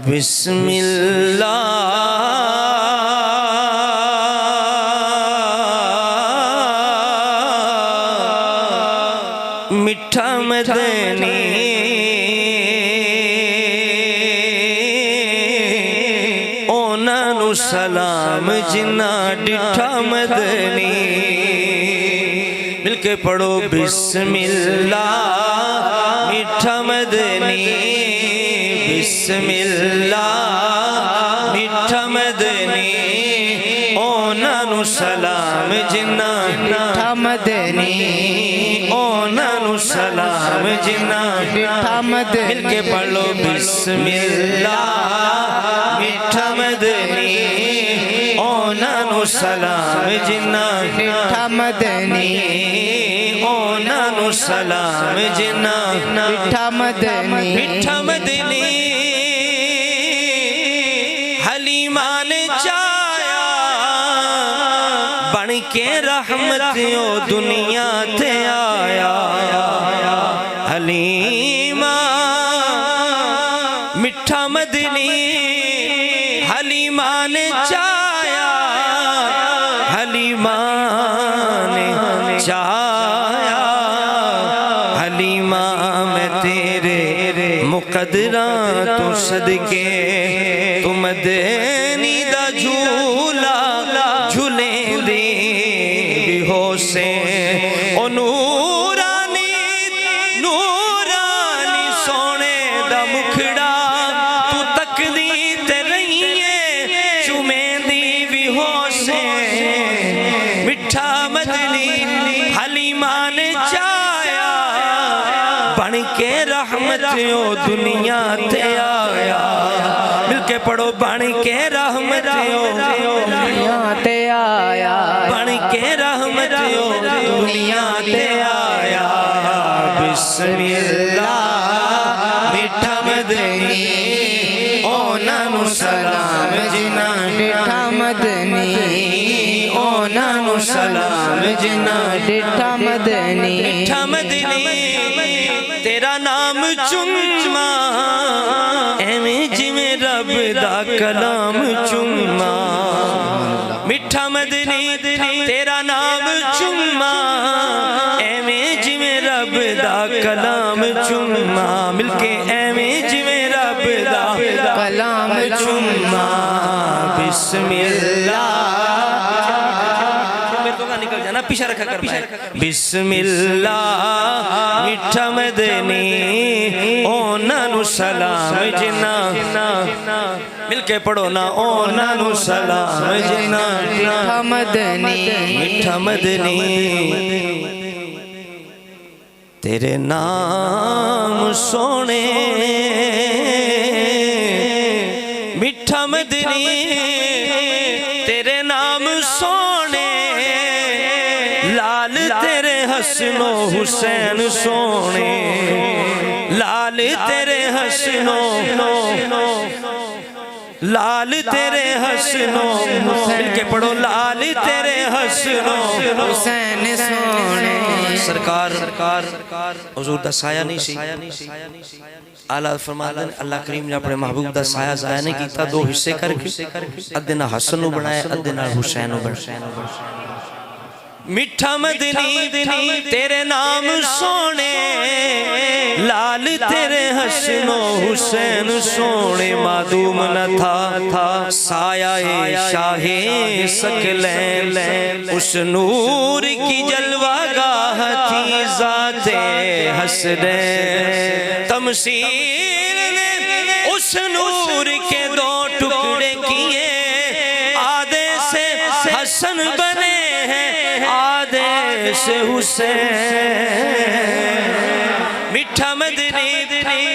بسم اللہ میٹھا مدنی اونا نو سلام جنا ڈٹھا مدنی مل کے پڑھو بسم اللہ میٹھا مدنی بسم اللہ میٹھا مدنی اونا نو سلام جنا ڈٹھا مدنی اونا نو سلام جنا ڈٹھا مدنی مل کے پڑھو بسم اللہ میٹھا مدنی اونا نو سلام جنا ڈٹھا مدنی اونا نو سلام جنا ڈٹھا مدنی میٹھا مدنی حلیمان چایا بن کے رحمتیوں دنیا تے آیا حلیمان میٹھا مدنی حلیمان چایا حلیمان چایا حلیمان میں تیرے مقدران تو صدقے تو مدنی دا جھولا جھولیں دی بھی ہو سے او نورانی نورانی سونے دا مکھڑا تو تک دی تے رہیے چومیں دی بھی ہو سے مٹھا مدنی حلیمان چایا بن کے رحمتیوں دنیا تے آیا مل کے پڑھو بن کے رحمتیوں دنیا تے آیا بن کے رحمتیوں دنیا تے آیا بسم اللہ میٹھا مدنی اونا نو سلام جنا ڈٹھا مدنی اونا نو سلام جنا ڈٹھا مدنی میٹھا مدنی تیرا نام چما ایویں جویں رب دا کلام چما میٹھا مدنی تیرا نام چما ایویں جویں رب دا کلام چما مل کے ایویں جویں رب دا کلام چما بسم اللہ نکل جانا پیچھے رکھا کرنا ہے بسم اللہ میٹھا مدنی اونا نو سلام جنا مل کے پڑھو نا اونا نو سلام جنا میٹھا مدنی میٹھا مدنی تیرے نام سونے میٹھا مدنی تیرے نام سونے لال تیرے حسن و حسین سونے لال تیرے حسن و لال تیرے حسن و مل کے پڑھو لال تیرے حسن و حسین سونے سرکار حضور دا سایہ نہیں سی اعلیٰ فرماتے ہیں اللہ کریم نے اپنے محبوب دا سایہ ضائع نہیں کیتا دو حصے کر کے ادنا حسن و بنائے ادنا حسین و بنائے میٹھا مدنی تیرے نام سونے لال تیرے حسن و حسین سونے معدوم نہ تھا سایہ شاہ سکلین اس نور کی جلوہ گاہ تھی ذات حسنین تمثیل نے اس نور کے دو ٹکڑے کیے آدھے سے حسن بنے ہیں آدھے سے حسین میٹھا مدنی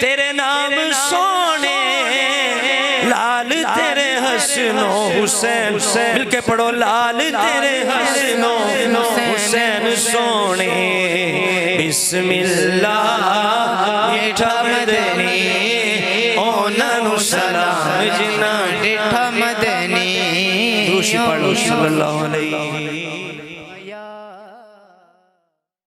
تیرے نام سونے لال تیرے حسن و حسین مل کے پڑھو لال تیرے حسن و حسین سونے بسم اللہ میٹھا مدنی اونا نو سلام جنا ڈٹھا مدنی دوشی پڑھو صلی اللہ علیہ